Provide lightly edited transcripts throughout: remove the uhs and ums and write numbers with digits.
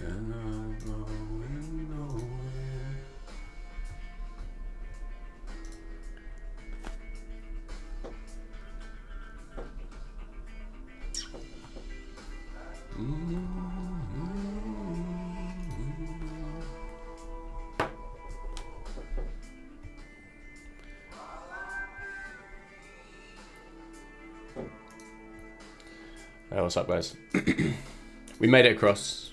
And I'm going nowhere. Hey, what's up, guys? We made it across.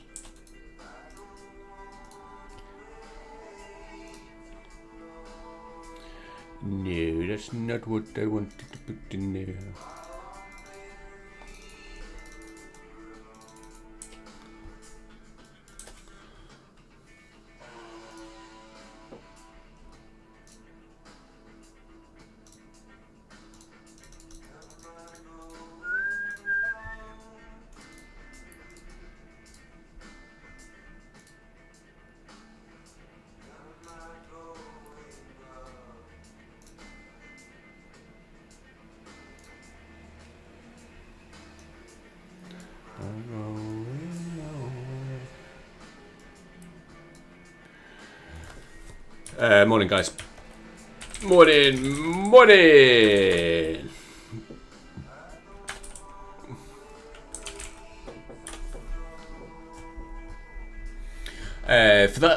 No, that's not what I wanted to put in there. Morning, guys. Morning.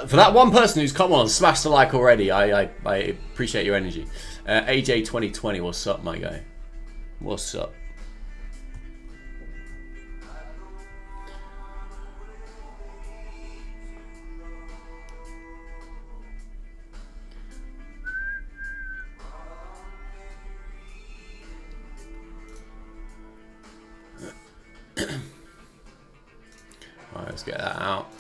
For that one person who's come on, smashed the like already. I appreciate your energy. AJ 2020, what's up, my guy? What's up? Alright, let's get that out.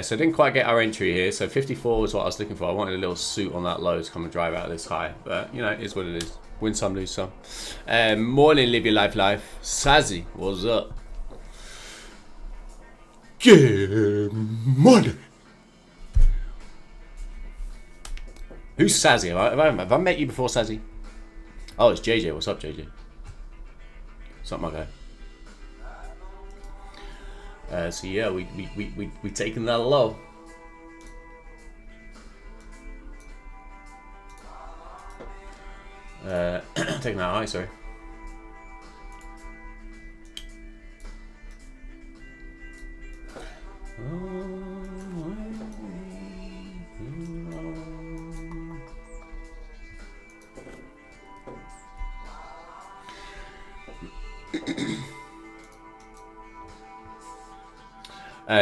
So I didn't quite get our entry here. So 54 was what I was looking for. I wanted a little suit on that low to come and drive out of this high. But, you know, it is what it is. Win some, lose some. Morning, live your life. Sazzy, what's up? Good morning. Who's Sazzy? Have I met you before, Sazzy? Oh, it's JJ. What's up, JJ? What's up, my guy? So yeah, we taking that low. Taking that high, sorry.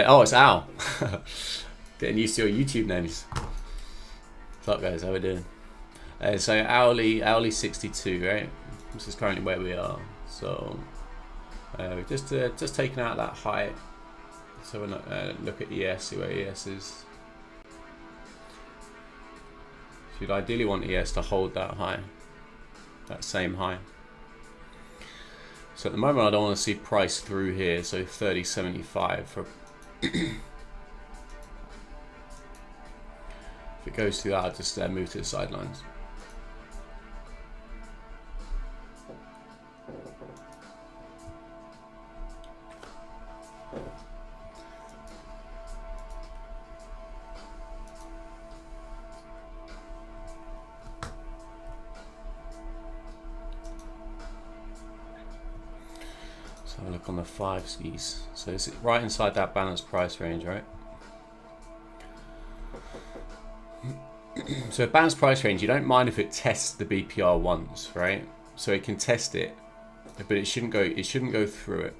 Oh, it's Al. Getting used to your YouTube names. What's up, guys? How we doing? So Owly 62, right? This is currently where we are. So we've just taken out that high. So we're not look at ES, see where ES is. You'd ideally want ES to hold that high, that same high. So at the moment, I don't want to see price through here. So 30.75 for. If it goes through that, I'll just move to the sidelines. So have a look on the 5 skis. So it's right inside that balanced price range, right? So a balanced price range, you don't mind if it tests the BPR once, right? So it can test it, but it shouldn't go through it.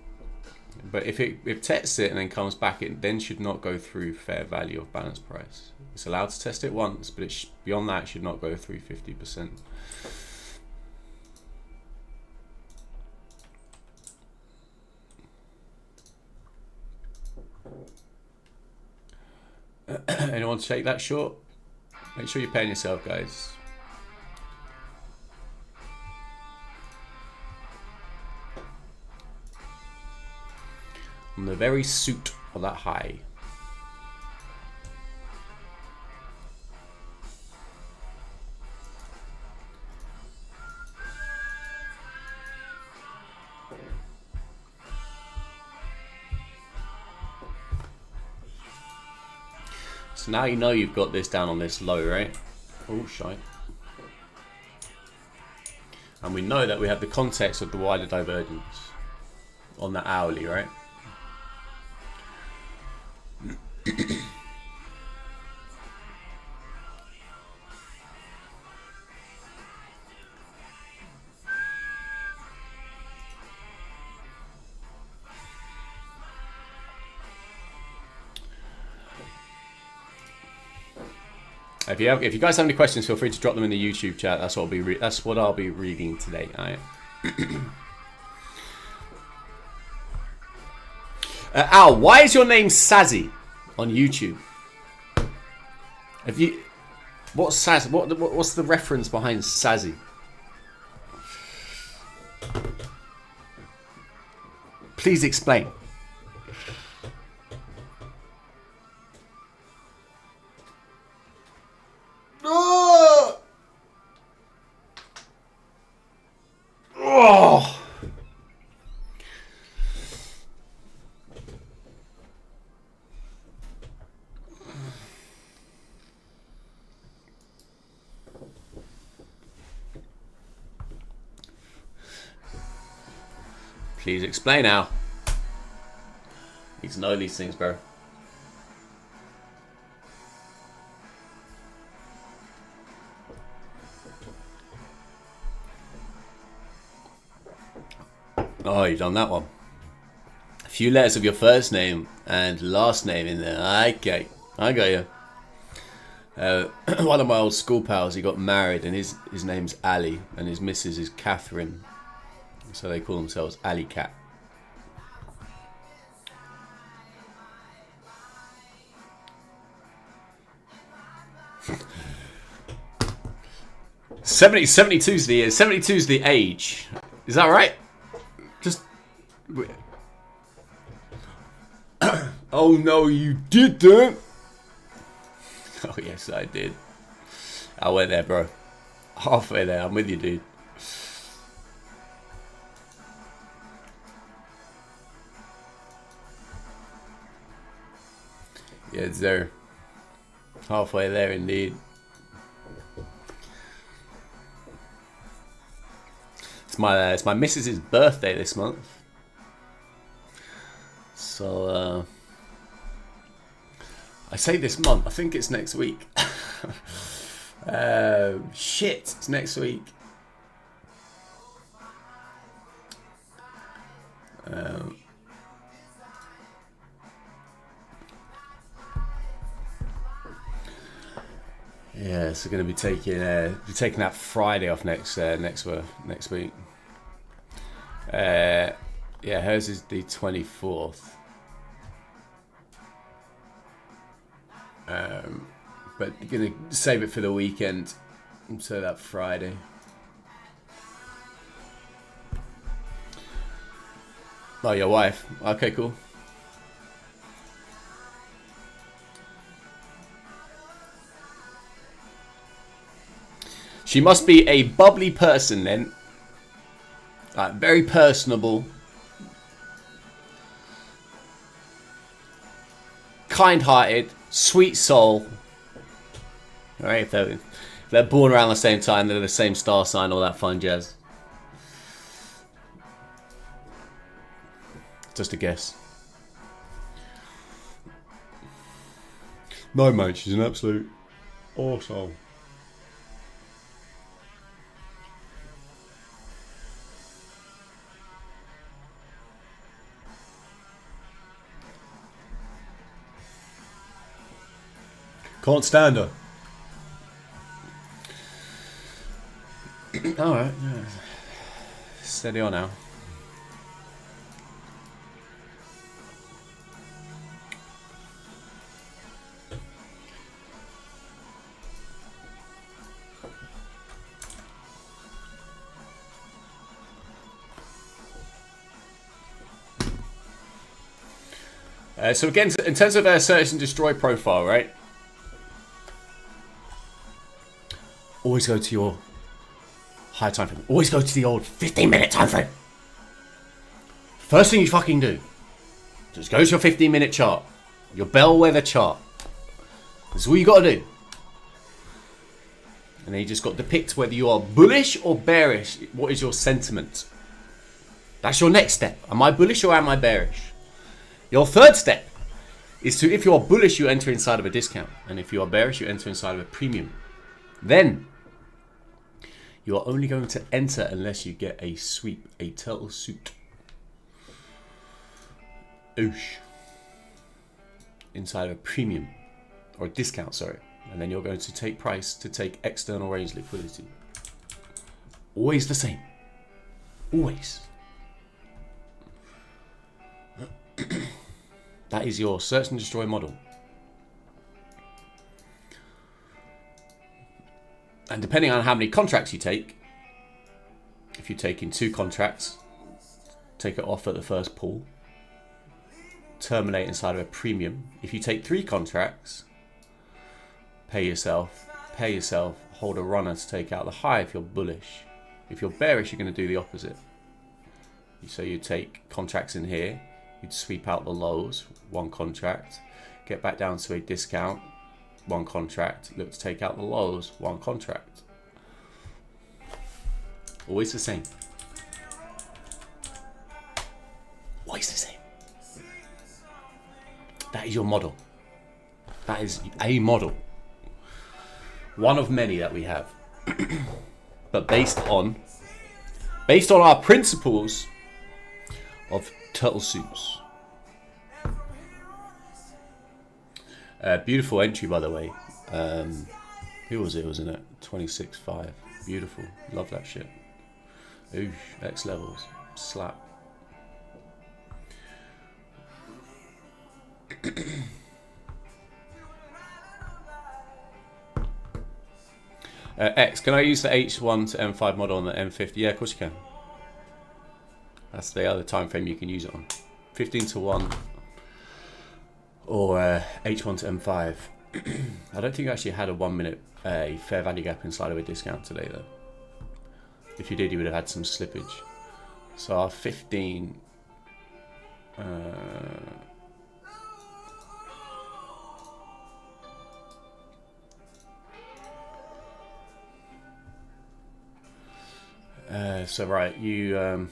But if it tests it and then comes back, it then should not go through fair value of balanced price. It's allowed to test it once, but beyond that, it should not go through 50%. Anyone take that short? Make sure you're paying yourself, guys. On the very suit of that high. So now you know you've got this down on this low, right? Oh, shite. And we know that we have the context of the wider divergence on the hourly, right? If you guys have any questions, feel free to drop them in the YouTube chat. That's what I'll be reading today. All right. Al, why is your name Sazzy on YouTube? What's Sazzy? What's the reference behind Sazzy? Please explain. Oh! Oh! Please explain now. Need to know these things, bro. Oh, you've done that one. A few letters of your first name and last name in there. Okay, I got you. One of my old school pals, he got married and his name's Ali and his missus is Catherine. So they call themselves Ali Cat. Seventy-two's the age. Is that right? Just. Oh no, you didn't. Oh yes, I did. I went there, bro. Halfway there. I'm with you, dude. Yeah, it's there. Halfway there, indeed. It's my missus's birthday this month. So I say this month. I think it's next week. Shit, it's next week. Yeah, so going to be taking that Friday off next week. Yeah, hers is the 24th. But going to save it for the weekend, so that Friday. Oh, your wife. Okay, cool. She must be a bubbly person then. Very personable. Kind-hearted. Sweet soul. Alright, if they're born around the same time, they're the same star sign, all that fun jazz. Just a guess. No, mate, she's an absolute arsehole. Can't stand her. Alright, yeah. Steady on now. So again, in terms of their search and destroy profile, right? Always go to your higher time frame. Always go to the old 15-minute time frame. First thing you fucking do, just go to your 15-minute chart, your bellwether chart. That's all you got to do. And then you just got to depict whether you are bullish or bearish. What is your sentiment? That's your next step. Am I bullish or am I bearish? Your third step is to, if you are bullish, you enter inside of a discount. And if you are bearish, you enter inside of a premium. Then you are only going to enter unless you get a sweep, a turtle suit. Oosh. Inside of a premium. Or a discount, sorry. And then you're going to take price to take external range liquidity. Always the same. Always. That is your search and destroy model. And depending on how many contracts you take, if you take in 2 contracts, take it off at the first pull, terminate inside of a premium. If you take 3 contracts, pay yourself, hold a runner to take out the high if you're bullish. If you're bearish, you're going to do the opposite. So you take contracts in here, you'd sweep out the lows, 1 contract, get back down to a discount, 1 contract, look to take out the lows, 1 contract. Always the same. Always the same. That is your model. That is a model. One of many that we have. But based on our principles of turtle suits. Beautiful entry, by the way. Who was it? Wasn't it 26.5? Beautiful. Love that shit. Oosh. X levels. Slap. X, can I use the H1 to M5 model on the M50? Yeah, of course you can. That's the other time frame you can use it on. 15 to 1 or H1 to M5. I don't think I actually had a 1 minute fair value gap inside of a discount today though. If you did, you would have had some slippage. So our 15 so right, you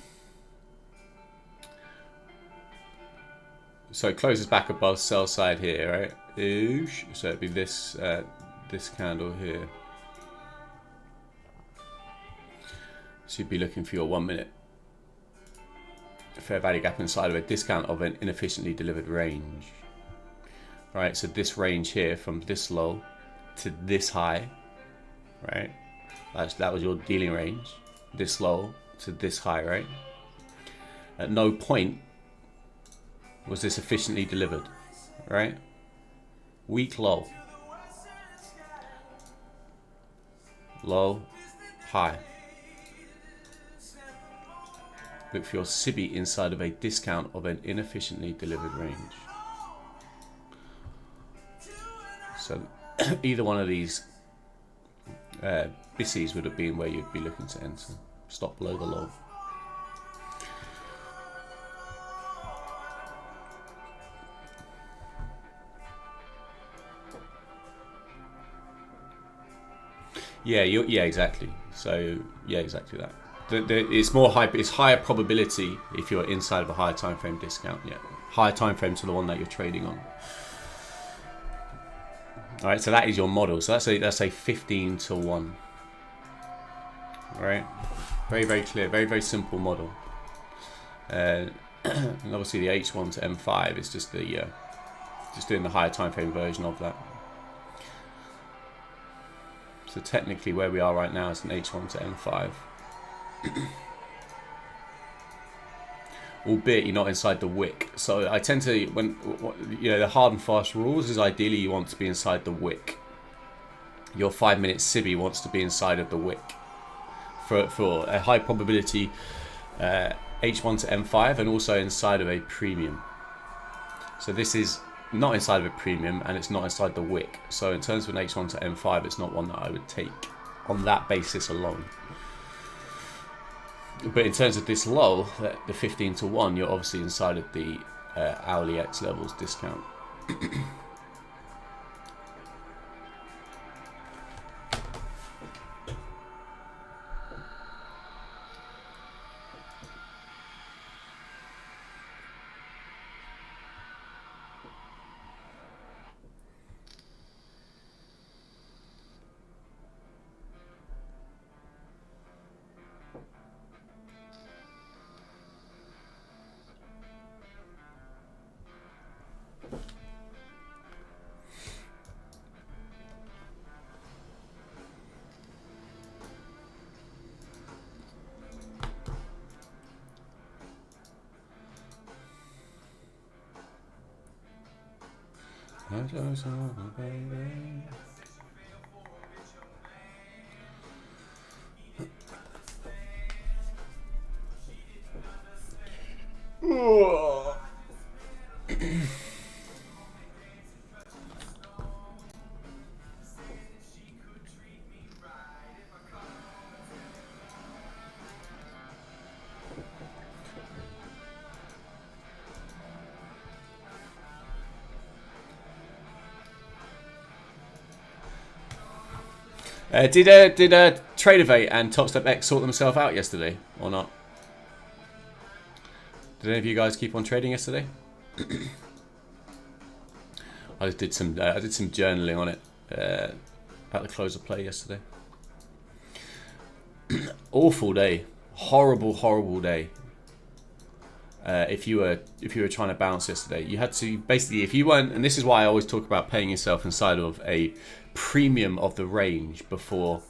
so it closes back above sell side here, right? Oosh. So it'd be this this candle here. So you'd be looking for your 1 minute fair value gap inside of a discount of an inefficiently delivered range. Right, so this range here from this low to this high, right? That was your dealing range. This low to this high, right? At no point was this efficiently delivered, right? Weak low. Low, high. Look for your SIBI inside of a discount of an inefficiently delivered range. So either one of these BISIs would have been where you'd be looking to enter. Stop below the low. Yeah, exactly. So yeah, exactly that. It's more high. It's higher probability if you're inside of a higher time frame discount. Yeah, higher time frame to the one that you're trading on. All right, so that is your model. So that's a 15 to 1. All right, very clear, very simple model. And obviously the H1 to M5 is just the just doing the higher time frame version of that. So technically where we are right now is an H1 to M5. Albeit you're not inside the wick. So I tend to, when you know, the hard and fast rules is ideally you want to be inside the wick. Your 5 minute SIBI wants to be inside of the wick for a high probability H1 to M5 and also inside of a premium. So this is not inside of a premium and it's not inside the wick. So in terms of an H1 to M5, it's not one that I would take on that basis alone. But in terms of this low, the 15 to 1, you're obviously inside of the hourly X levels discount. Did TradeX and TopStep X sort themselves out yesterday or not? Did any of you guys keep on trading yesterday? I just did some journaling on it at the close of play yesterday. Awful day, horrible day. If you were trying to bounce yesterday, you had to basically, if you weren't, and this is why I always talk about paying yourself inside of a premium of the range before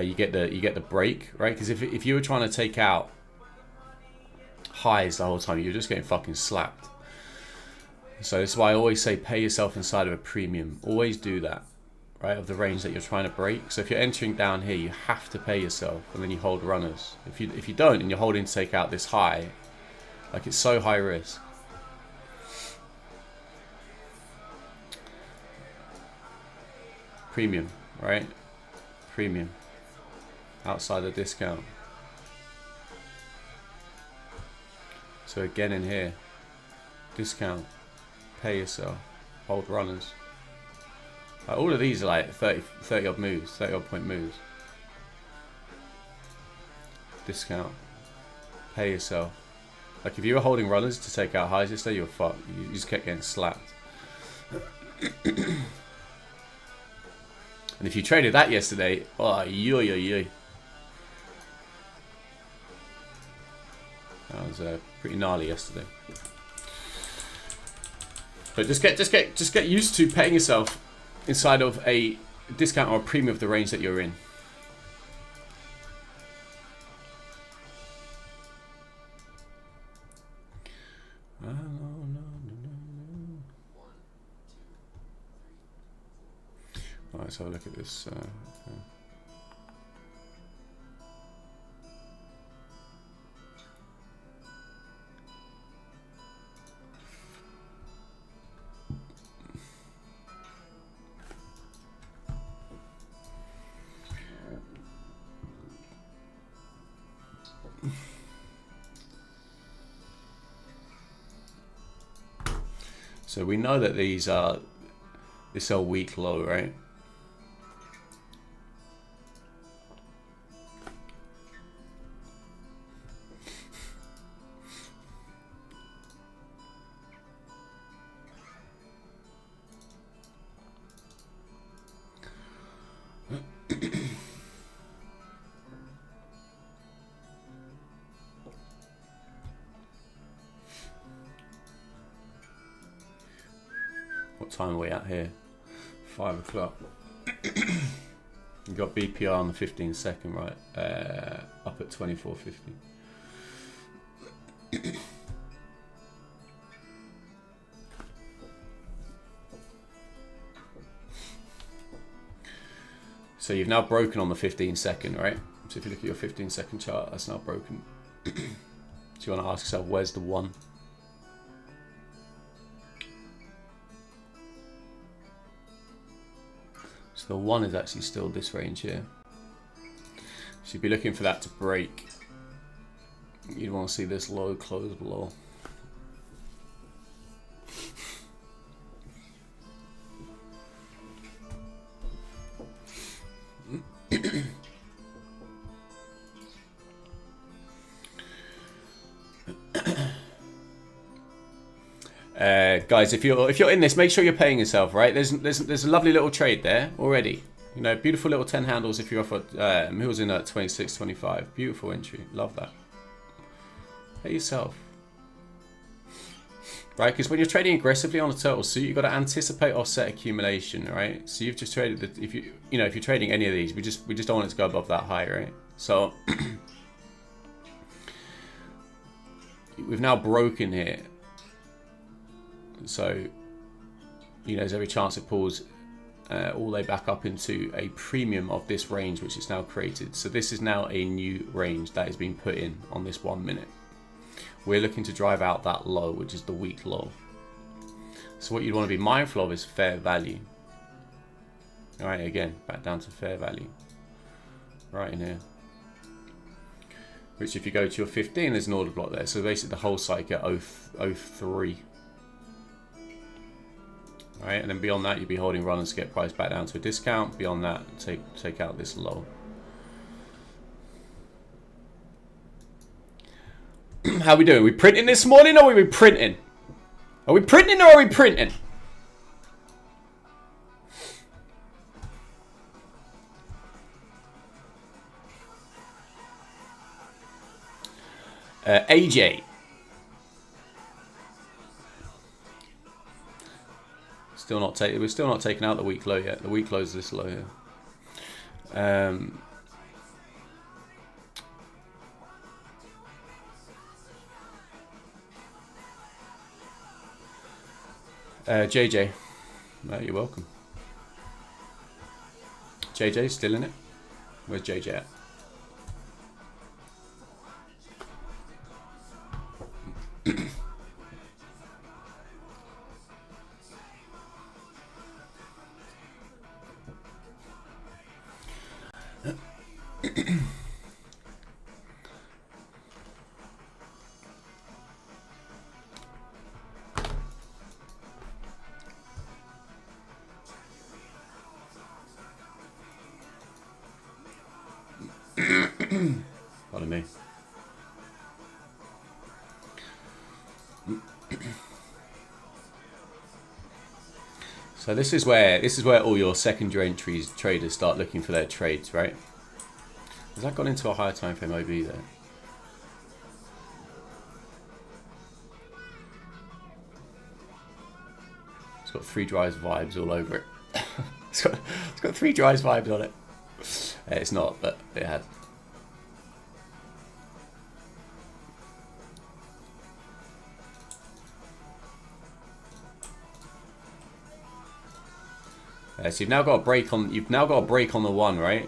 you get the break, right? Because if you were trying to take out highs the whole time, you're just getting fucking slapped. So that's why I always say pay yourself inside of a premium. Always do that, right? Of the range that you're trying to break. So if you're entering down here, you have to pay yourself, and then you hold runners. If you don't, and you're holding to take out this high, like it's so high risk. Premium, right? Premium. Outside the discount. So again in here, discount, pay yourself, hold runners. Like all of these are like 30 odd moves, 30 odd point moves. Discount, pay yourself. Like if you were holding runners to take out highs yesterday, you were fucked. You just kept getting slapped. And if you traded that yesterday, oh, yo. That was pretty gnarly yesterday. But just get used to paying yourself inside of a discount or a premium of the range that you're in. All right, let's have a look at this. Okay. So we know that this are weak low, right? What time are we at here? 5 o'clock. You got BPR on the 15-second, right? Up at 24.50. So you've now broken on the 15-second, right? So if you look at your 15-second chart, that's now broken. So you want to ask yourself, where's the one? So the one is actually still this range here. So you'd be looking for that to break. You'd want to see this low close below. Guys, if you're in this, make sure you're paying yourself, right? There's a lovely little trade there already. You know, beautiful little 10 handles if you're off at Mills in at 26.25. Beautiful entry, love that. Pay yourself, right? Because when you're trading aggressively on a turtle suit, you've got to anticipate offset accumulation, right? So you've just traded the, if you're trading any of these, we just don't want it to go above that high, right? So we've now broken here. So you know, there's every chance it pulls all the way back up into a premium of this range, which it's now created. So this is now a new range that is being put in on this 1 minute. We're looking to drive out that low, which is the weak low. So what you'd want to be mindful of is fair value. All right, again, back down to fair value. Right in here. Which if you go to your 15, there's an order block there. So basically the whole cycle at 03. All right, and then beyond that, you'd be holding runners to get price back down to a discount. Beyond that, take out this low. How are we doing? Are we printing this morning, or are we printing? Are we printing, or are we printing? AJ. We're still not taking out the weak low yet. The weak low is this low here. JJ, you're welcome. JJ still in it? Where's JJ at? Pardon me. So this is where all your secondary entries traders start looking for their trades, right? Has that gone into a higher time frame OB there? It's got 3 drives vibes all over it. it's got 3 drives vibes on it. It's not, but it had. So you've now got a break on. You've now got a break on the 1, right?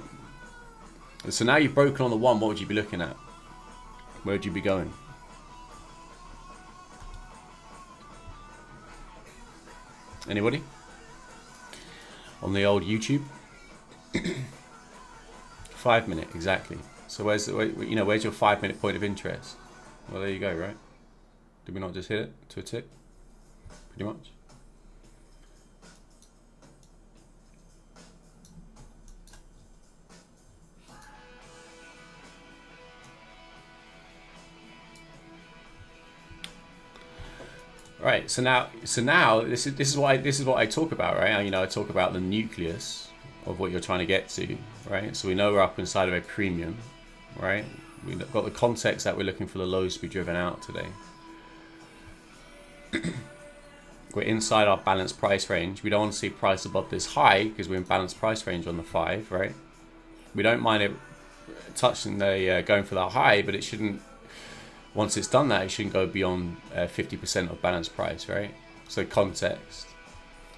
So now you've broken on the 1. What would you be looking at? Where would you be going? Anybody? On the old YouTube? 5 minute, exactly. So where's your 5 minute point of interest? Well, there you go, right? Did we not just hit it to a tick? Pretty much. Right. So now this is what I talk about, right? You know, I talk about the nucleus of what you're trying to get to, right? So we know we're up inside of a premium, right? We've got the context that we're looking for the lows to be driven out today. We're inside our balanced price range. We don't want to see price above this high because we're in balanced price range on the 5, right? We don't mind it touching the going for that high, but it shouldn't. Once it's done that, it shouldn't go beyond 50% of balanced price, right? So context.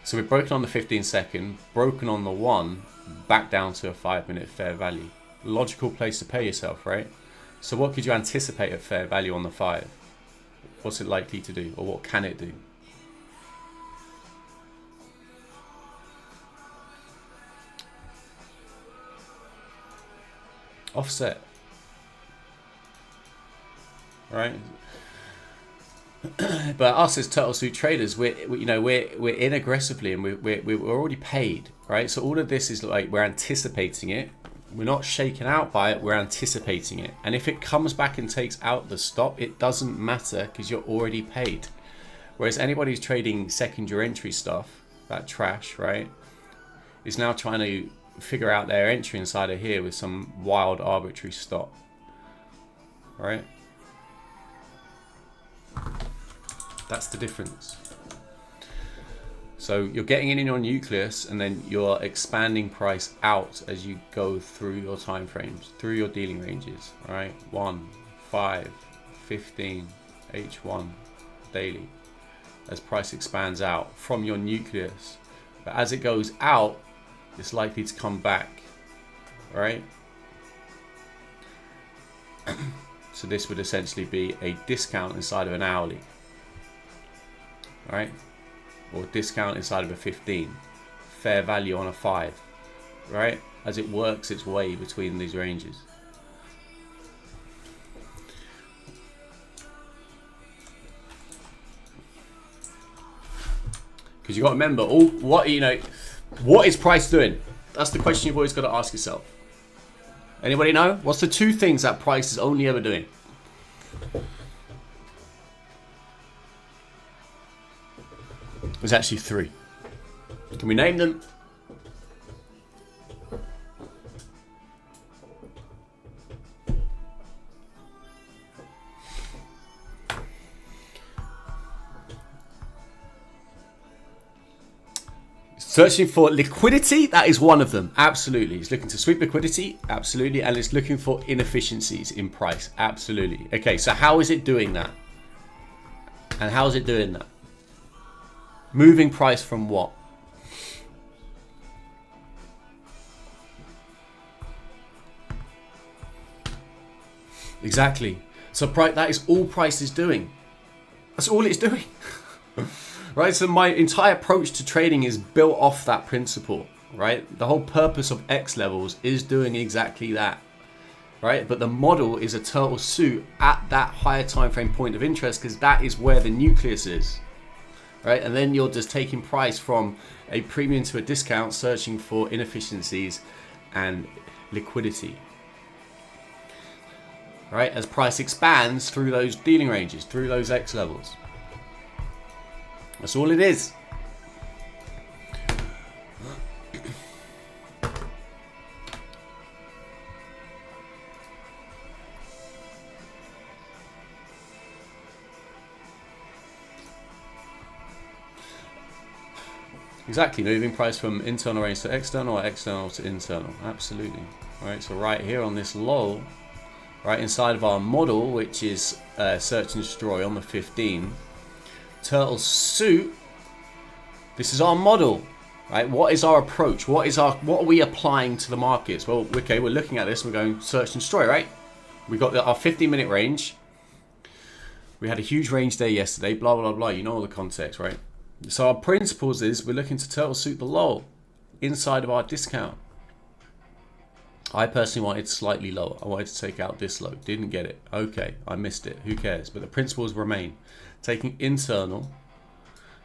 So we've broken on the 15 second, broken on the 1, back down to a 5 minute fair value. Logical place to pay yourself, right? So what could you anticipate at fair value on the 5? What's it likely to do, or what can it do? Offset. Right, but us as turtle suit traders, we're in aggressively, and we're already paid, right? So all of this is like we're anticipating it. We're not shaken out by it. We're anticipating it, and if it comes back and takes out the stop, it doesn't matter because you're already paid. Whereas anybody who's trading secondary entry stuff, that trash, right, is now trying to figure out their entry inside of here with some wild arbitrary stop, right? That's the difference. So you're getting in your nucleus, and then you're expanding price out as you go through your time frames, through your dealing ranges. All right, 1, 5, 15, H1, daily. as price expands out from your nucleus. But as it goes out, it's likely to come back, right? So this would essentially be a discount inside of an hourly, right? Or discount inside of a 15, fair value on a 5, right? As it works its way between these ranges. Because you got to remember, what is price doing? That's the question you've always got to ask yourself. Anybody know? What's the 2 things that price is only ever doing? There's actually 3. Can we name them? Searching for liquidity, that is one of them. Absolutely. It's looking to sweep liquidity. Absolutely. And it's looking for inefficiencies in price. Absolutely. Okay, so how is it doing that? And how is it doing that? Moving price from what? Exactly. So that is all price is doing. That's all it's doing. Right, so my entire approach to trading is built off that principle, right? The whole purpose of X levels is doing exactly that, right? But the model is a turtle suit at that higher time frame point of interest, because that is where the nucleus is, right? And then you're just taking price from a premium to a discount, searching for inefficiencies and liquidity, right? As price expands through those dealing ranges, through those X levels. That's all it is. Exactly, moving price from internal range to external or external to internal. Absolutely. All right, so right here on this low, right inside of our model, which is search and destroy on the 15, turtle suit, this is our model, right? What is our approach? What are we applying to the markets? Well, okay, we're looking at this, we're going search and destroy, right? We got our 15-minute range. We had a huge range day yesterday, blah, blah, blah. You know all the context, right? So our principles is we're looking to turtle suit the low inside of our discount. I personally wanted slightly lower. I wanted to take out this low. Didn't get it. Okay, I missed it. Who cares? But the principles remain. Taking internal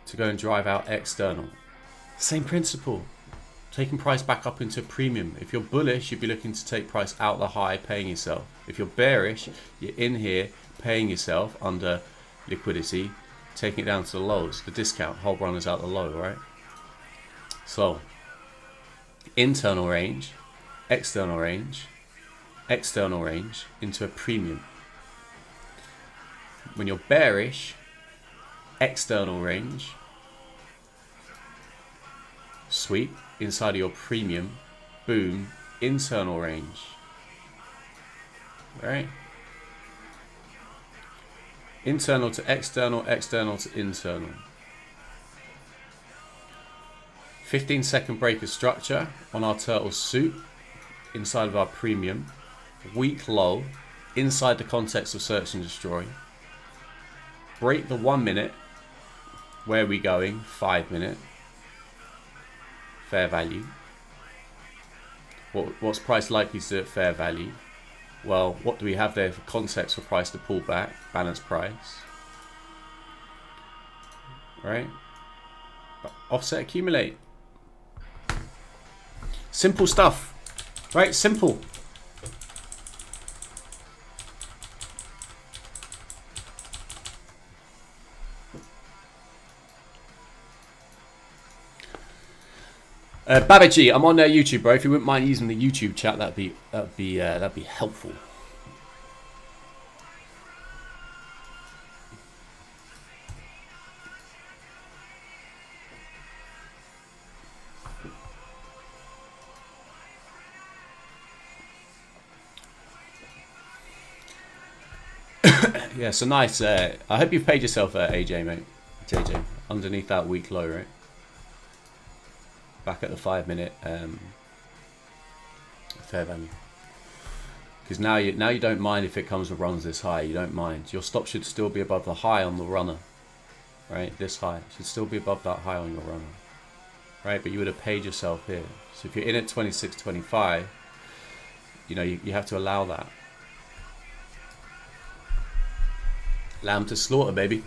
to go and drive out external. Same principle. Taking price back up into premium. If you're bullish, you'd be looking to take price out the high, paying yourself. If you're bearish, you're in here paying yourself under liquidity, taking it down to the lows, the discount, whole runners out the low, right? So, internal range, external range into a premium. When you're bearish, external range, sweep inside of your premium, boom, internal range, right? Internal to external, external to internal. 15-second break of structure on our turtle suit inside of our premium, weak low inside the context of search and destroy. Break the 1 minute. Where are we going? 5 minute. Fair value. What's price likely to do at fair value? Well, what do we have there for context for price to pull back? Balance price. Right? Offset, accumulate. Simple stuff. Right? Simple. Babaji, I'm on YouTube, bro. If you wouldn't mind using the YouTube chat, that'd be helpful. Yeah, so nice. I hope you've paid yourself, AJ, mate. JJ, underneath that weak low, right? Back at the 5 minute fair value. Because now you don't mind if it comes and runs this high. You don't mind. Your stop should still be above the high on the runner, right? This high should still be above that high on your runner, right? But you would have paid yourself here. So if you're in at 26.25, you know you have to allow that. Lamb to slaughter, baby.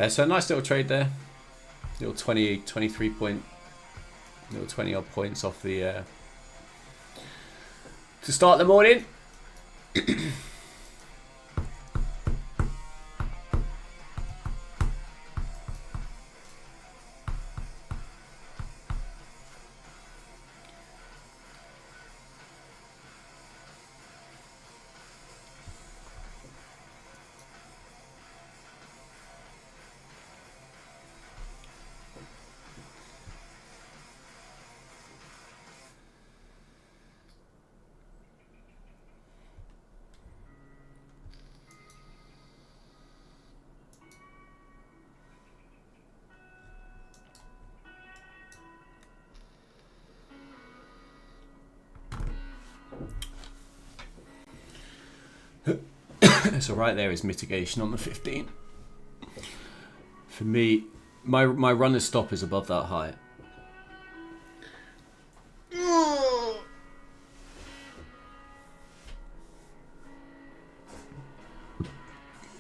So a nice little trade there. Little 23 point, little 20 odd points off the to start the morning. So right there is mitigation on the 15. For me, my runner stop is above that high.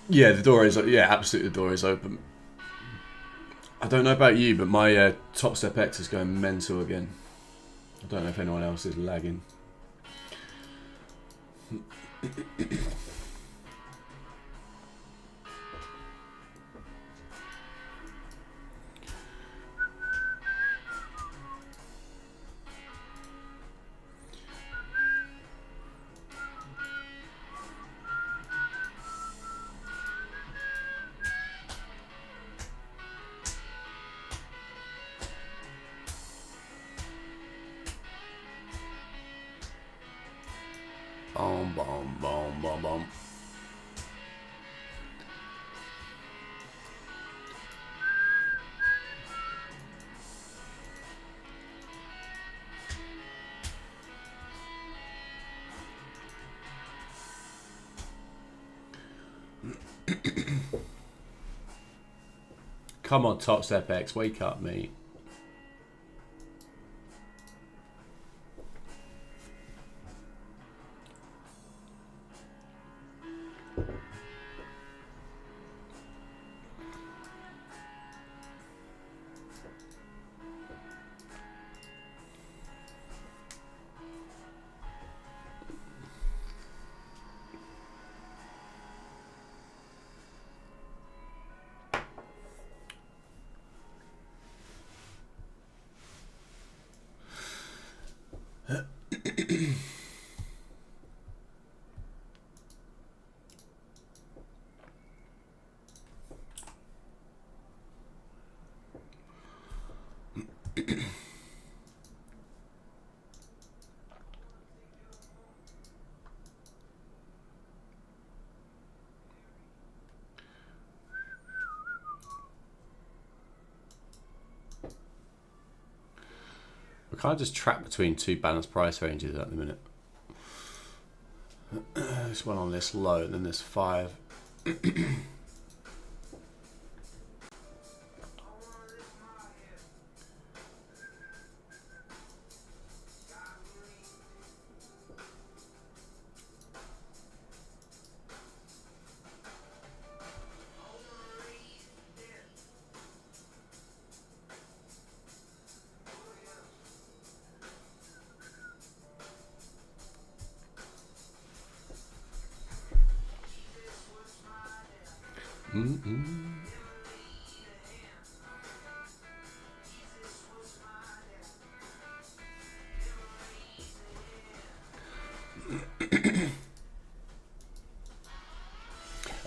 Yeah, the door is, yeah, absolutely, the door is open. I don't know about you, but my Top Step X is going mental again. I don't know if anyone else is lagging. Boom, boom, boom, boom, boom. Come on, Top Step X, wake up, mate. We're kind of just trapped between two balanced price ranges at the minute. This one on this low and then this 5.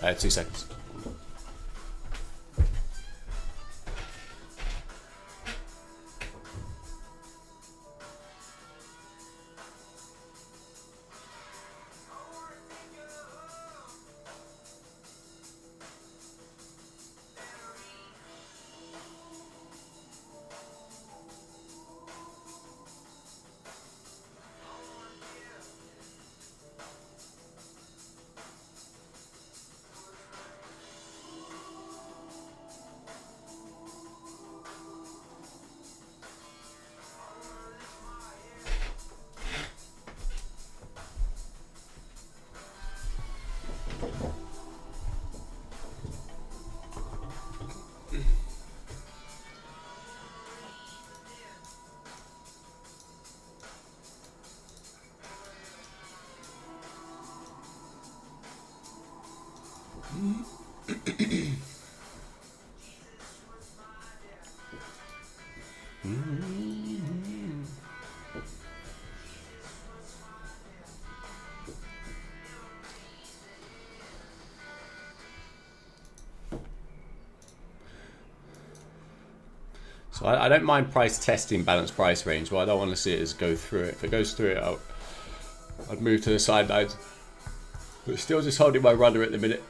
Alright, 2 seconds. So I don't mind price testing balanced price range, but I don't want to see it as go through it. If it goes through it, I'd move to the sidelines. But still just holding my rudder at the minute.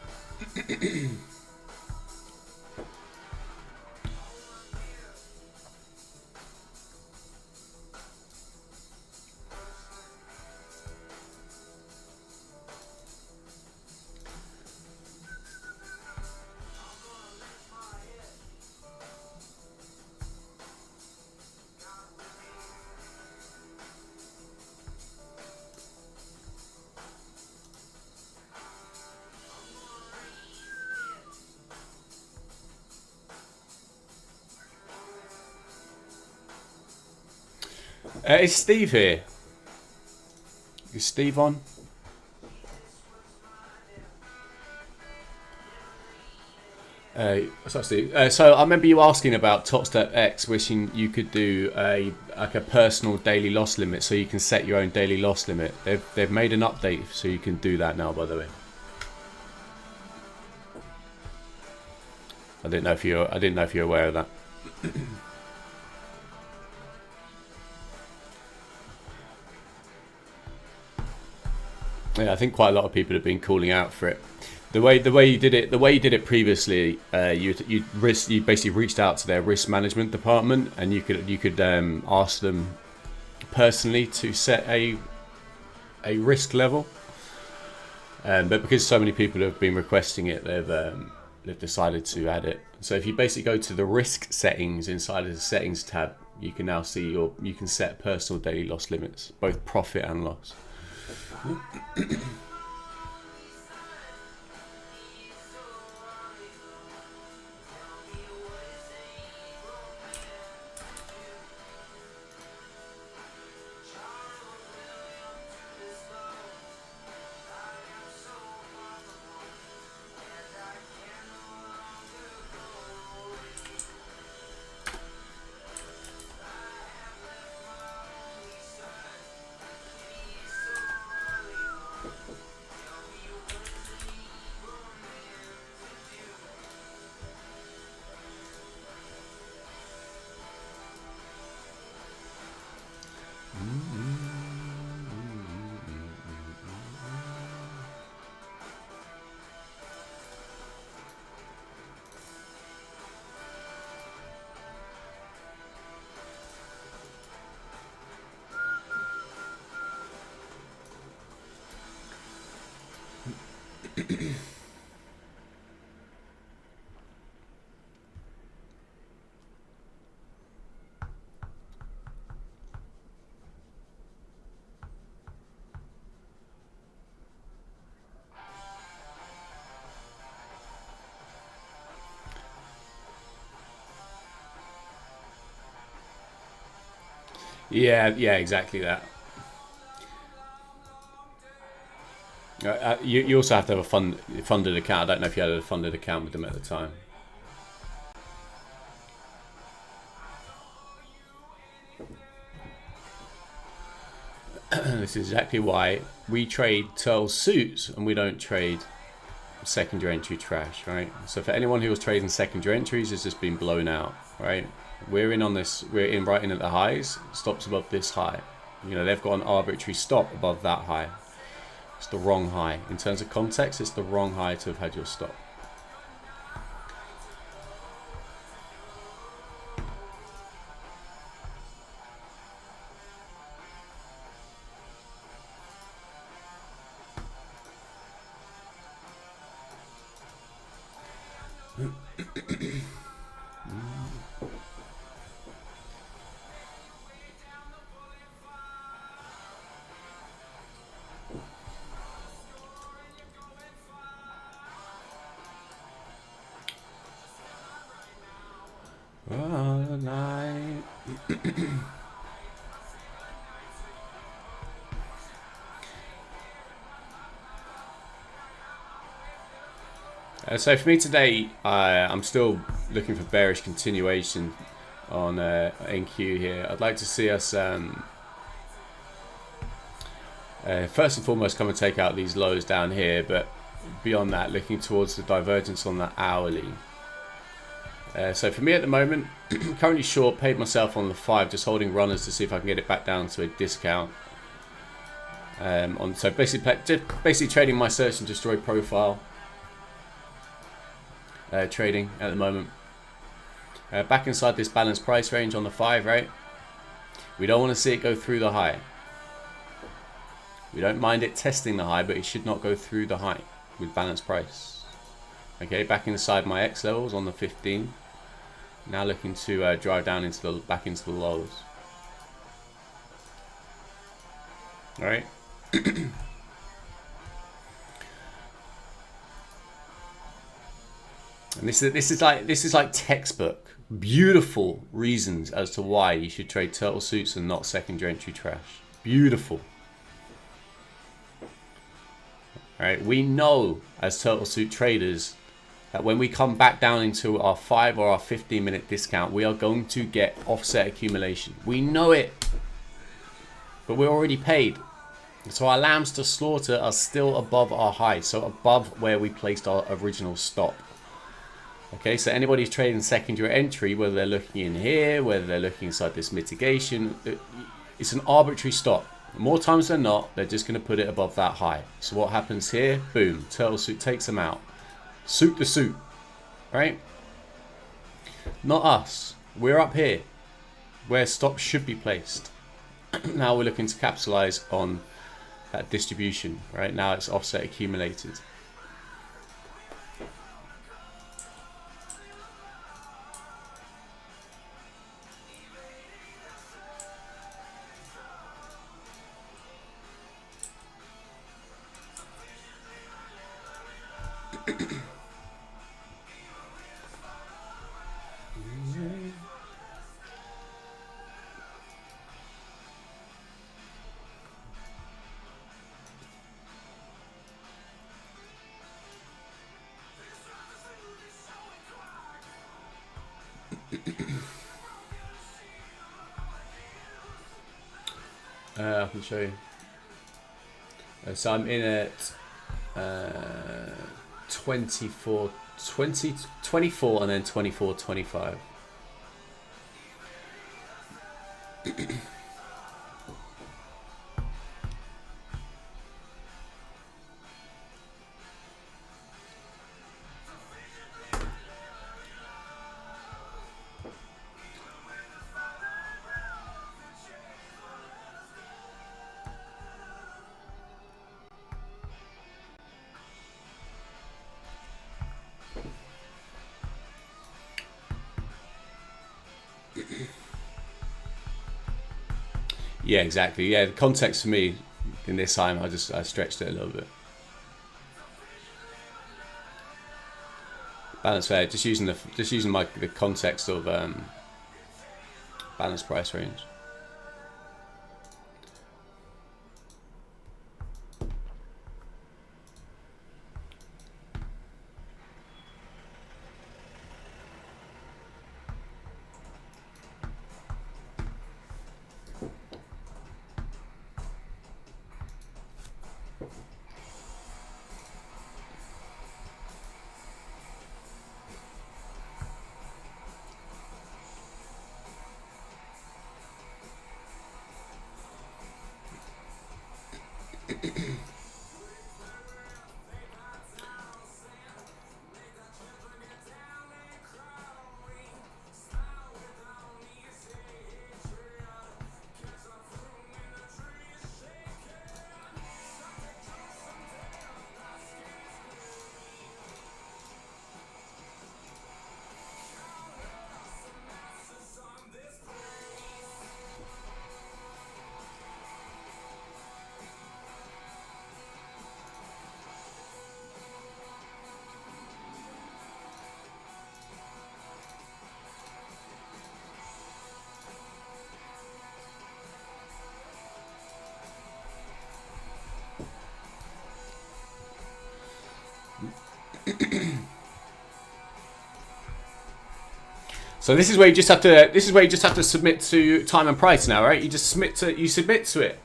Is Steve here? Is Steve on? What's up, Steve? So I remember you asking about TradeX, wishing you could do a personal daily loss limit, so you can set your own daily loss limit. They've made an update, so you can do that now. By the way, I didn't know if you're aware of that. Yeah, I think quite a lot of people have been calling out for it. The way you did it previously, you basically reached out to their risk management department, and you could ask them personally to set a risk level. But because so many people have been requesting it, they've decided to add it. So if you basically go to the risk settings inside of the settings tab, you can now see you can set personal daily loss limits, both profit and loss. Yeah, exactly that. You also have to have a funded account. I don't know if you had a funded account with them at the time. This is exactly why we trade Turtle suits and we don't trade secondary entry trash, right? So for anyone who was trading secondary entries, it's just been blown out, right? We're in on this. We're in right in at the highs. Stops above this high. You know, they've got an arbitrary stop above that high. It's the wrong high. In terms of context, it's the wrong high to have had your stop. So for me today, I'm still looking for bearish continuation on NQ here. I'd like to see us first and foremost come and take out these lows down here, but beyond that, looking towards the divergence on the hourly. So for me at the moment, currently short, paid myself on the 5, just holding runners to see if I can get it back down to a discount. So basically trading my search and destroy profile. Trading at the moment. Back inside this balanced price range on the 5, right? We don't want to see it go through the high. We don't mind it testing the high, but it should not go through the high with balanced price. Okay, back inside my X levels on the 15. Now looking to drive down into the back into the lows. All right. And this is like textbook, beautiful reasons as to why you should trade turtle suits and not secondary entry trash. Beautiful. All right, we know as turtle suit traders that when we come back down into our 5 or our 15-minute discount, we are going to get offset accumulation. We know it, but we're already paid. So our lambs to slaughter are still above our high, so above where we placed our original stop. Okay, so anybody who's trading secondary entry, whether they're looking in here, whether they're looking inside this mitigation, it's an arbitrary stop. More times than not, they're just going to put it above that high. So what happens here? Boom, turtle suit takes them out. Suit the suit, right? Not us. We're up here where stops should be placed. Now we're looking to capitalize on that distribution. Right now it's offset accumulated. I can show you. So I'm in at 24 and then 24.25. Yeah, exactly. Yeah, the context for me in this time, I stretched it a little bit. Balance fair, just using the context of balanced price range. So this is where you just have to submit to time and price now, right? You just submit to it,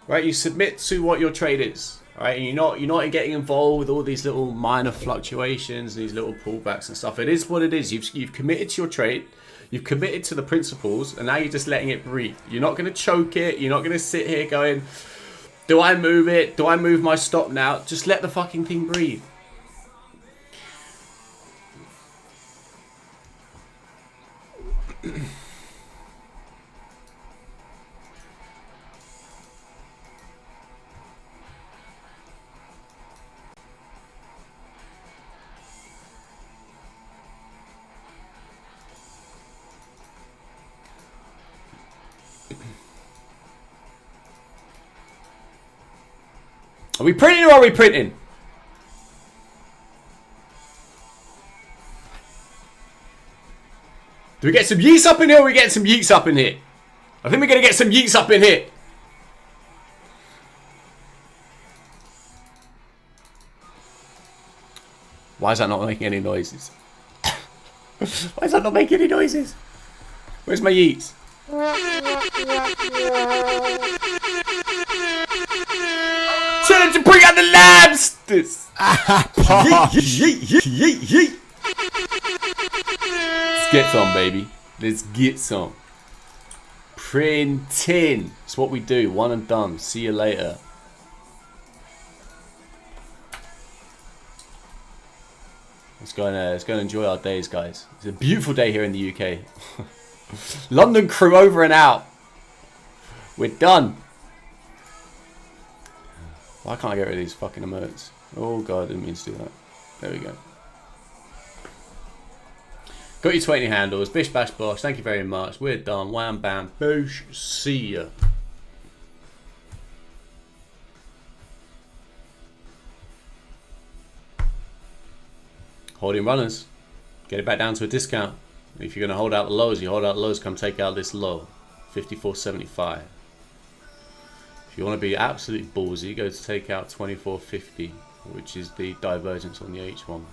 right? You submit to what your trade is. Right, and you're not getting involved with all these little minor fluctuations, these little pullbacks and stuff. It is what it is. You've committed to your trade, you've committed to the principles, and now you're just letting it breathe. You're not going to choke it. You're not going to sit here going, "Do I move it? Do I move my stop now?" Just let the fucking thing breathe. Are we printing or are we printing? Do we get some yeets up in here or are we getting some yeets up in here? I think we're going to get some yeets up in here. Why is that not making any noises? Why is that not making any noises? Where's my yeets? Tell him to bring out the labs! This. Yeet. Let's get some, baby. Let's get some. Printing. It's what we do. One and done. See you later. Let's go and enjoy our days, guys. It's a beautiful day here in the UK. London crew over and out. We're done. Why can't I get rid of these fucking emotes? Oh god, I didn't mean to do that. There we go. Got your 20 handles. Bish bash bosh. Thank you very much. We're done. Wham bam boosh. See ya. Holding runners. Get it back down to a discount. If you're going to hold out the lows, you hold out the lows. Come take out this low. 54.75. If you want to be absolutely ballsy, go to take out 24.50, which is the divergence on the H1.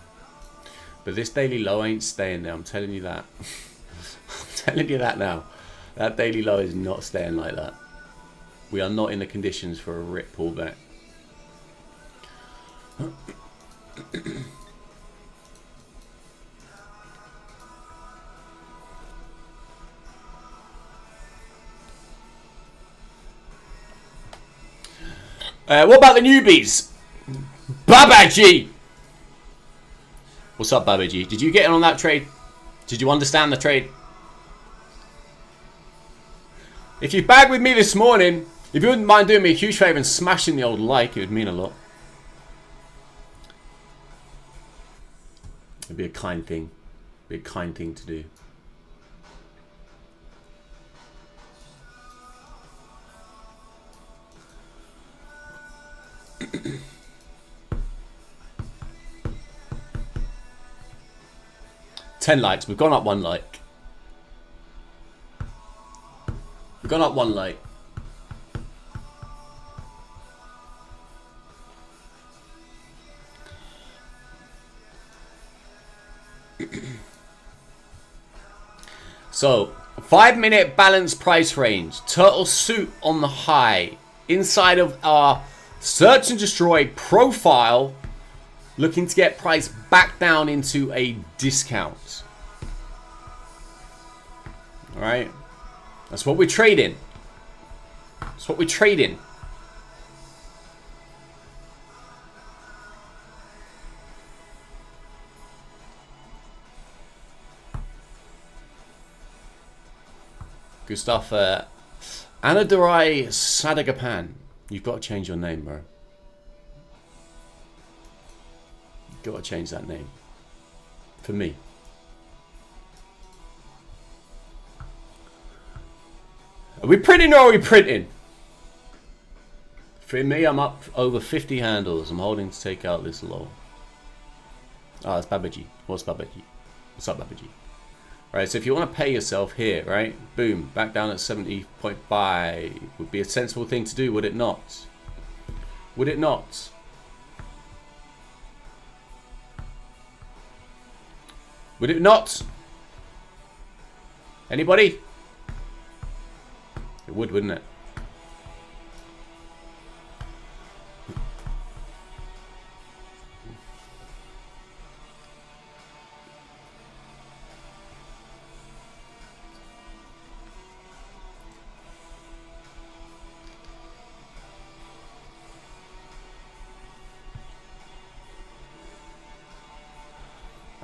But this daily low ain't staying there. I'm telling you that. I'm telling you that now. That daily low is not staying like that. We are not in the conditions for a rip pullback. 'What about the newbies? Babaji! What's up, Babaji? Did you get in on that trade? Did you understand the trade? If you bagged with me this morning, if you wouldn't mind doing me a huge favour and smashing the old like, it would mean a lot. It'd be a kind thing. Be a kind thing to do. Ten likes. We've gone up one like. We've gone up one like. So, 5-minute balance price range. Turtle suit on the high. Inside of our search and destroy profile. Looking to get price back down into a discount. Alright. That's what we're trading. That's what we're trading. Good stuff. Anadurai Sadagapan. You've got to change your name, bro. You've got to change that name. For me. Are we printing or are we printing? For me, I'm up over 50 handles. I'm holding to take out this low. Ah, it's Babaji. What's Babaji? What's up, Babaji? Right, so if you want to pay yourself here, right? Boom, back down at 70.5 would be a sensible thing to do, would it not? Would it not? Would it not? Anybody? It would, wouldn't it?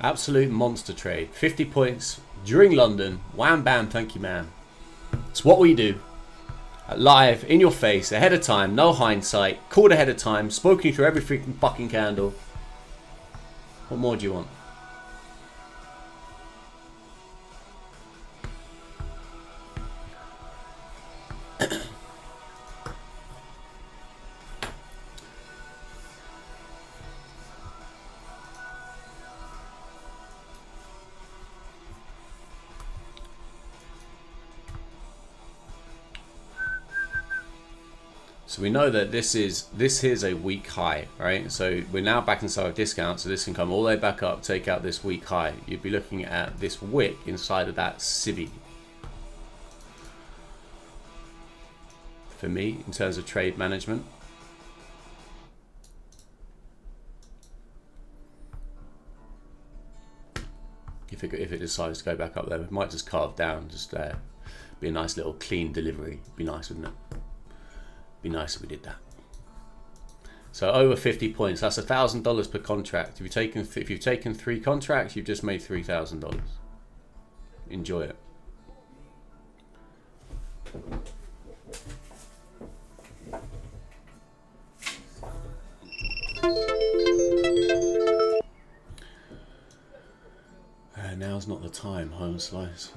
Absolute monster trade. 50 points during London. Wham bam, thank you, man. It's what we do. Live, in your face, ahead of time, no hindsight. Called ahead of time, spoken through every freaking fucking candle. What more do you want? So we know that this is a weak high, right? So we're now back inside of discount, so this can come all the way back up, take out this weak high. You'd be looking at this wick inside of that civvy. For me, in terms of trade management. If it decides to go back up there, it might just carve down, just be a nice little clean delivery. Be nice, wouldn't it? Be nice if we did that. So over 50 points, that's $1,000 per contract. If you've taken 3 contracts, you've just made $3,000. Enjoy it. Now's not the time, home slice.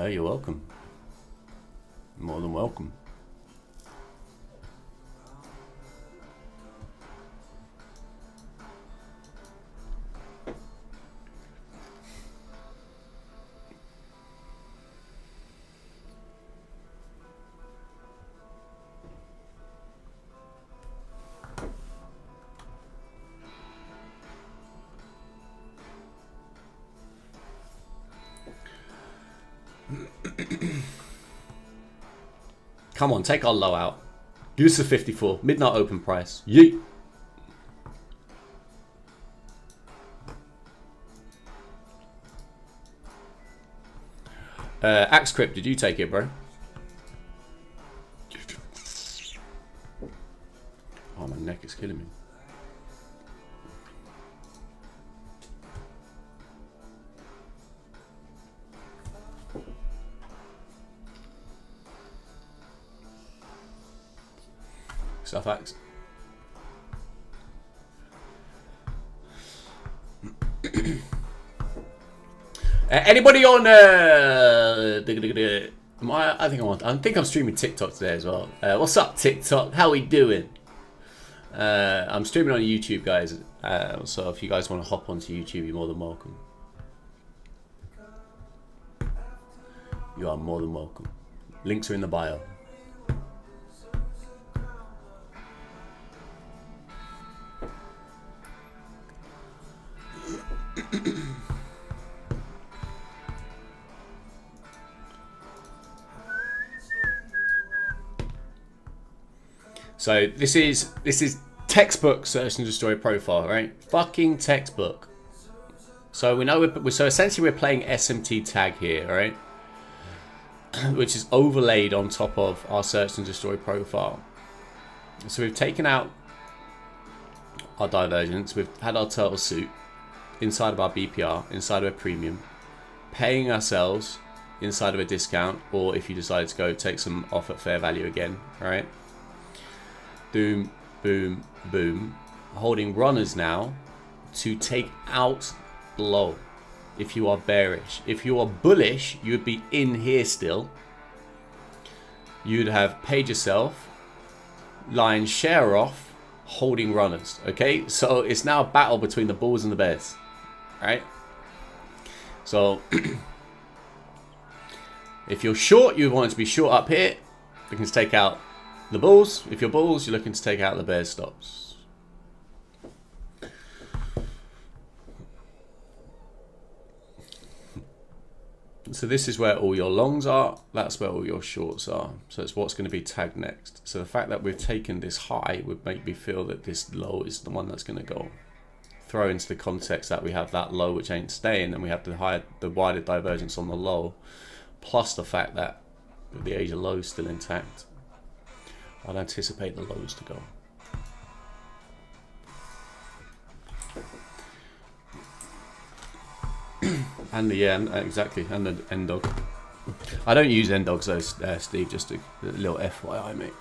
Oh, you're welcome. More than welcome. Come on, take our low out. Use the 54. Midnight open price. Yeet. Axe Crypt, did you take it, bro? Oh, my neck is killing me. Stuff Axe. Anybody on I think I'm streaming TikTok today as well. What's up, TikTok? How we doing? I'm streaming on YouTube, guys. So if you guys want to hop onto YouTube, you're more than welcome. You are more than welcome. Links are in the bio. So this is textbook search and destroy profile, right? Fucking textbook. So we know so essentially we're playing SMT tag here, right? Which is overlaid on top of our search and destroy profile. So we've taken out our divergence, we've had our turtle suit inside of our BPR, inside of a premium, paying ourselves inside of a discount, or if you decide to go take some off at fair value again, right? Boom, boom, boom. Holding runners now to take out low if you are bearish. If you are bullish, you would be in here still. You'd have paid yourself, line share off, holding runners. Okay, so it's now a battle between the bulls and the bears, right? So if you're short, you want it to be short up here. You can take out the bulls. If you're bulls, you're looking to take out the bears stops. So this is where all your longs are. That's where all your shorts are. So it's what's going to be tagged next. So the fact that we've taken this high would make me feel that this low is the one that's going to go. throw into the context that we have that low which ain't staying, and we have the wider divergence on the low, plus the fact that the Asia low is still intact, I'd anticipate the lows to go. And exactly, and the end dog. I don't use end dogs though, Steve. Just a little FYI, mate.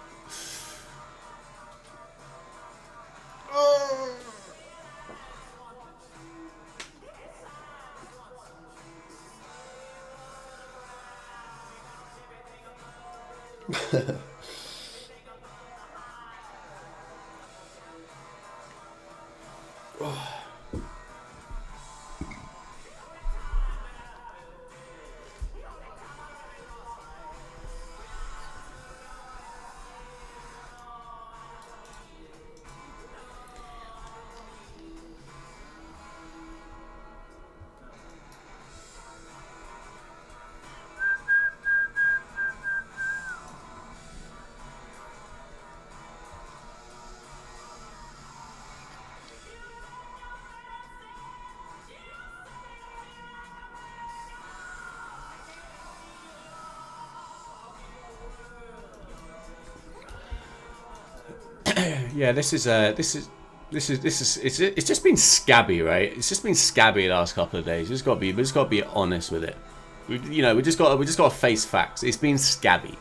Yeah, it's just been scabby, right? It's just been scabby the last couple of days. We just got to be honest with it. We just got to face facts. It's been scabby.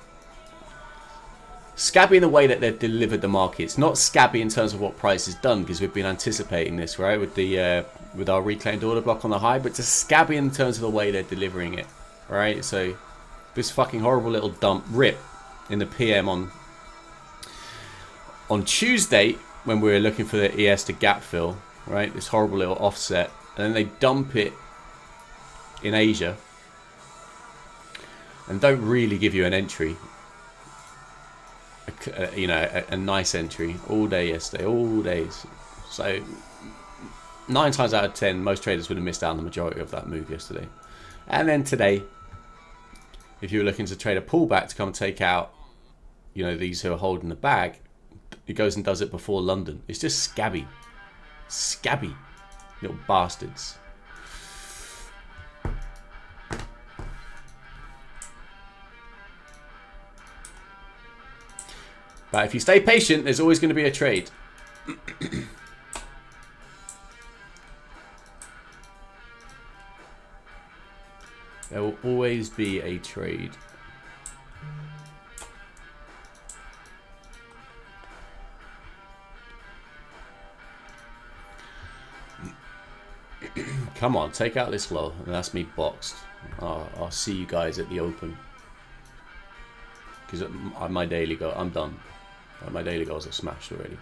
Scabby in the way that they've delivered the market. It's not scabby in terms of what price has done, because we've been anticipating this, right? With our reclaimed order block on the high, but just scabby in terms of the way they're delivering it, right? So this fucking horrible little dump rip in the PM on Tuesday, when we were looking for the ES to gap fill, right? This horrible little offset, and then they dump it in Asia and don't really give you an entry, a nice entry all day yesterday, all days. So 9 times out of 10, most traders would have missed out on the majority of that move yesterday. And then today, if you were looking to trade a pullback to come and take out, these who are holding the bag, it goes and does it before London. It's just scabby little bastards. But if you stay patient, there's always going to be a trade. There will always be a trade. Come on, take out this low. And that's me boxed. I'll see you guys at the open. Because at my daily goal, I'm done. My daily goals are smashed already.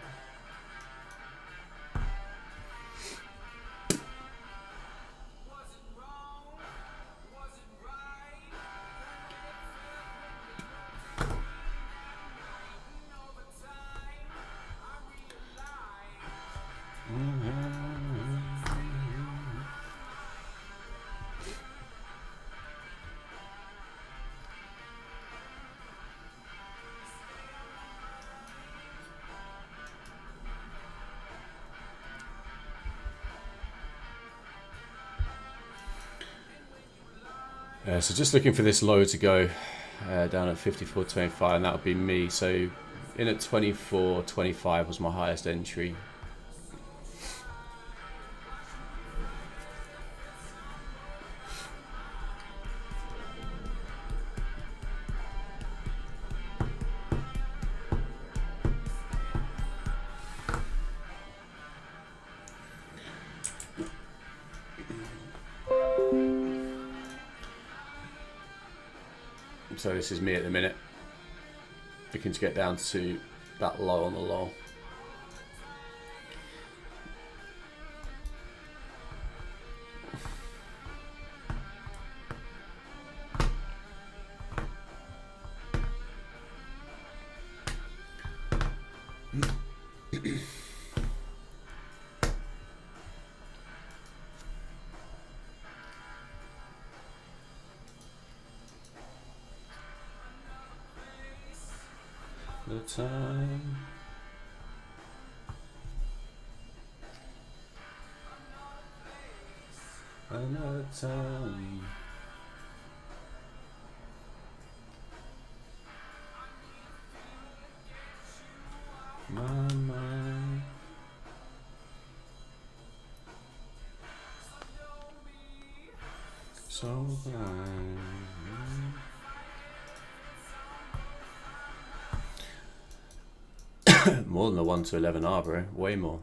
So just looking for this low to go down at 54.25, and that would be me. So in at 24.25 was my highest entry. So this is me at the minute, looking to get down to that low on the low. The time. another time. My mind. So blind. More than the 1 to 11 R, bro. Way more.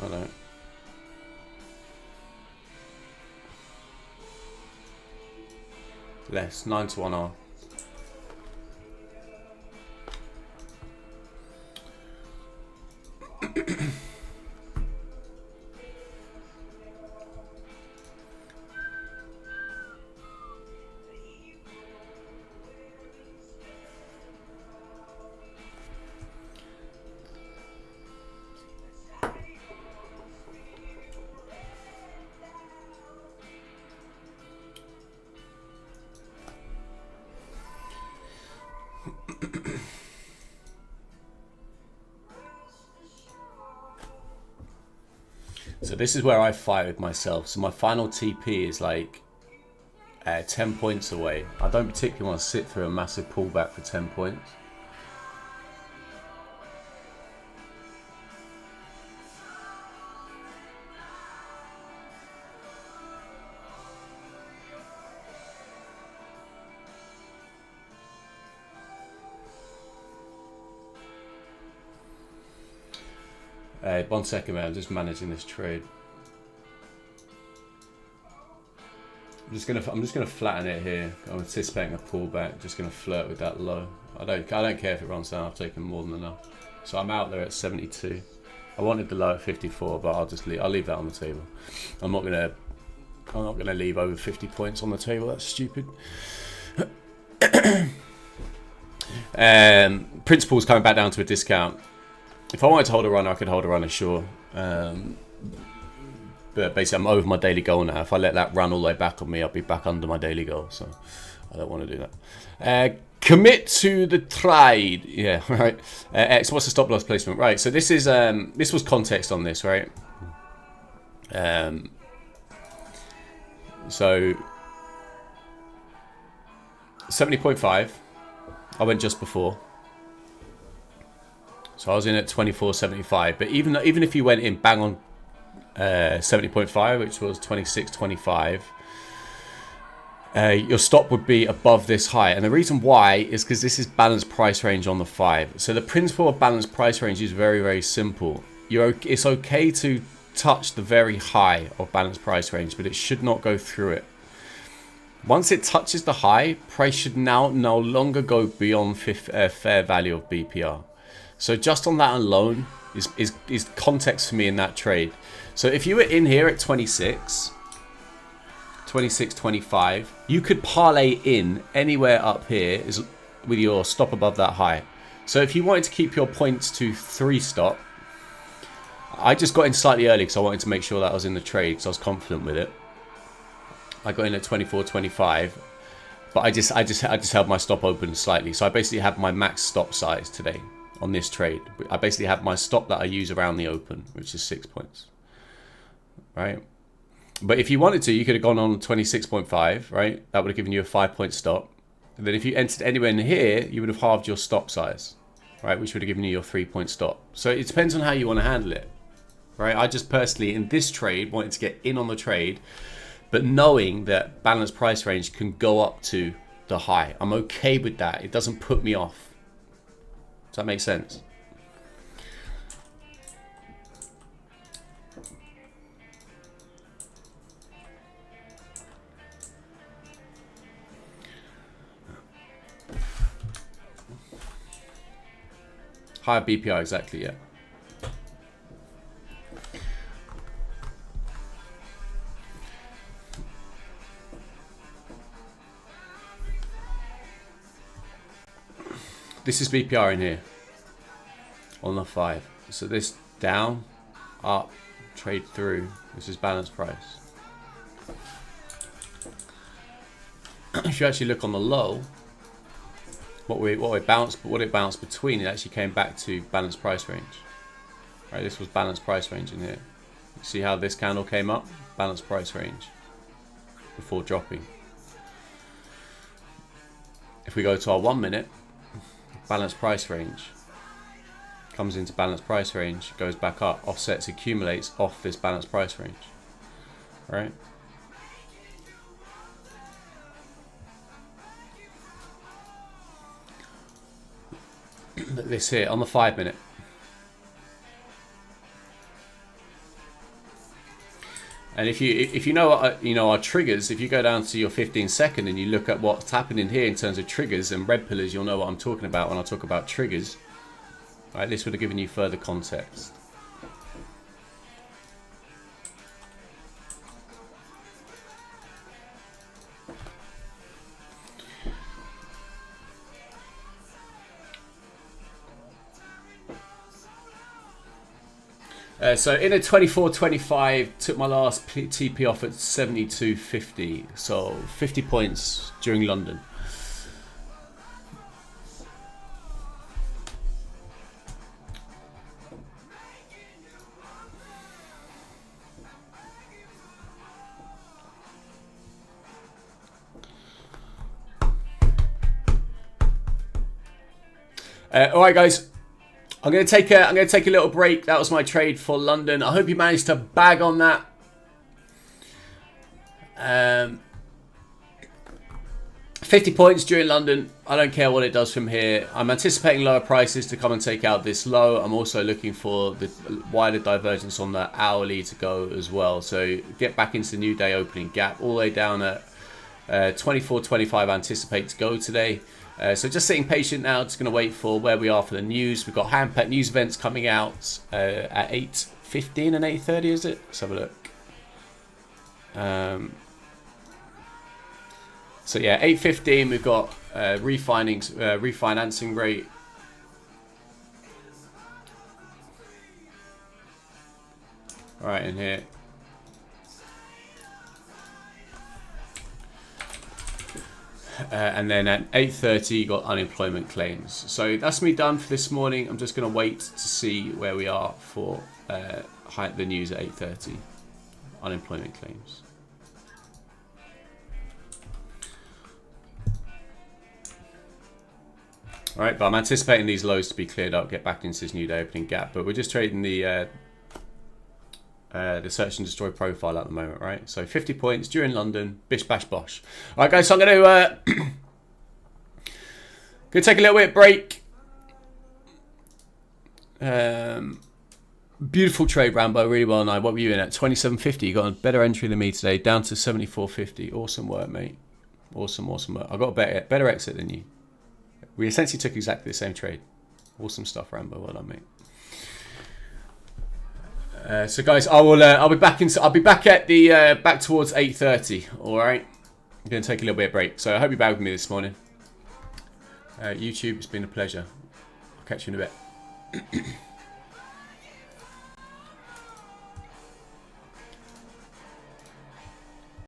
I don't. Less. 9 to 1 R. So this is where I fight with myself. So my final TP is like 10 points away. I don't particularly want to sit through a massive pullback for 10 points. One second, man. I'm just managing this trade. I'm just gonna flatten it here. I'm anticipating a pullback. Just gonna flirt with that low. I don't care if it runs down. I've taken more than enough. So I'm out there at 72. I wanted the low at 54, but I'll leave that on the table. I'm not gonna leave over 50 points on the table. That's stupid. Principal's coming back down to a discount. If I wanted to hold a runner, I could hold a runner, sure. But basically, I'm over my daily goal now. If I let that run all the way back on me, I'll be back under my daily goal. So I don't want to do that. Commit to the trade. Yeah, right. X, what's the stop loss placement? Right. So this is this was context on this, right? So 70.5. I went just before. So I was in at 24.75, but even if you went in bang on 70.5, which was 26.25, your stop would be above this high. And the reason why is because this is balanced price range on the 5. So the principle of balanced price range is very, very simple. It's okay to touch the very high of balanced price range, but it should not go through it. Once it touches the high, price should now no longer go beyond fair value of BPR. So just on that alone is context for me in that trade. So if you were in here at 26, 25, you could parlay in anywhere up here with your stop above that high. So if you wanted to keep your points to 3 stop, I just got in slightly early because I wanted to make sure that I was in the trade because I was confident with it. I got in at 24.25, but I just held my stop open slightly. So I basically have my max stop size today on this trade. I basically have my stop that I use around the open, which is 6 points, right? But if you wanted to, you could have gone on 26.5, right? That would have given you a 5-point stop. And then if you entered anywhere in here, you would have halved your stop size, right? Which would have given you your 3-point stop. So it depends on how you want to handle it, right? I just personally, in this trade, wanted to get in on the trade, but knowing that balanced price range can go up to the high. I'm okay with that. It doesn't put me off. Does that make sense? Higher BPR, exactly, yeah. This is BPR in here on the 5. So this down, up, trade through. This is balance price. If you actually look on the low, what it bounced between, it actually came back to balance price range. Right, this was balance price range in here. See how this candle came up? Balance price range before dropping. If we go to our 1 minute, balance price range comes into balance price range, goes back up, offsets, accumulates off this balance price range. Right? This here on the 5 minute. And if you know our triggers, if you go down to your 15-second and you look at what's happening here in terms of triggers and red pillars, you'll know what I'm talking about when I talk about triggers. Right, this would have given you further context. So in a 24.25, took my last TP off at 72.50, so 50 points during London. All right, guys. I'm gonna take a little break. That was my trade for London. I hope you managed to bag on that. 50 points during London. I don't care what it does from here. I'm anticipating lower prices to come and take out this low. I'm also looking for the wider divergence on the hourly to go as well. So get back into the new day opening gap all the way down at 24.25. Anticipate to go today. So just sitting patient now, just going to wait for where we are for the news. We've got hand-packed news events coming out at 8:15 and 8:30, is it? Let's have a look. So yeah, 8:15 we've got refinancing rate. Right in here. And then at 8:30 you got unemployment claims. So that's me done for this morning. I'm just going to wait to see where we are for the news at 8:30. Unemployment claims. All right, but I'm anticipating these lows to be cleared up, get back into this new day opening gap. But we're just trading the search and destroy profile at the moment, right? So 50 points during London, bish bash bosh. All right, guys, so I'm going to take a little bit of break. Beautiful trade, Rambo, really well nice. What were you in at? 27.50. You got a better entry than me today, down to 74.50. Awesome work, mate. Awesome work. I got a better exit than you. We essentially took exactly the same trade. Awesome stuff, Rambo. Well done, mate. So guys, I'll be back at the back towards 8:30. All right, I'm gonna take a little bit of break. So I hope you're back with me this morning. YouTube, it's been a pleasure. I'll catch you in a bit.